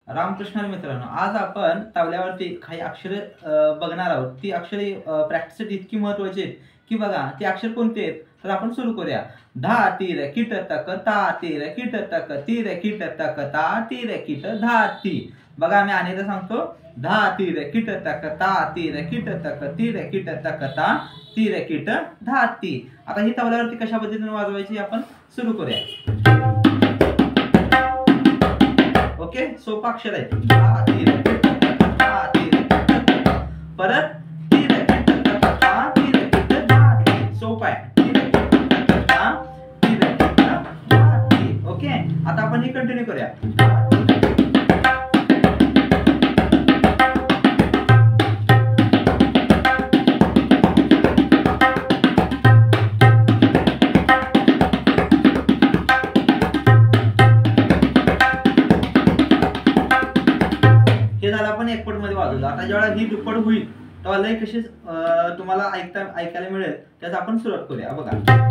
रामकृष्ण मित्रांनो, आज आपण तबल्यावरती काही अक्षरे बघणार आहोत. ती अक्षरे प्रॅक्टिससाठी इतकी महत्त्वाची आहेत की बघा ती अक्षर कोणती आहेत. तर आपण सुरू करूया. धा तीर किट तक ता तीर किट तक तीर किट तक ता तीर किट धा ती. बघा आम्ही अनेकदा सांगतो. धा तीर किट तक ता तीर किट तक तीर किट तक ता तीर किट धा ती. आता ही तबल्यावरती कशा पद्धतीने वाजवायची आपण सुरू करूया. ओके, सोपा अक्षर आहे. धा तीर धा तीर परत तीर धा तीर धा ती. सोपा आहे. तीर धा तीर धा ती. ओके, आता आपण हे कंटिन्यू करूया. आपण एकपट मध्ये वाजवलं. आता जेव्हा ही दुप्पट होईल तेव्हा लय कशी तुम्हाला ऐकायला मिळेल त्याचा आपण सुरुवात करूया. बघा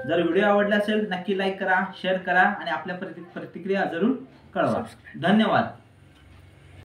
जर व्हिडिओ आवडला असेल नक्की लाईक करा, शेअर करा आणि आपल्या प्रतिक्रिया जरूर कळवा. धन्यवाद.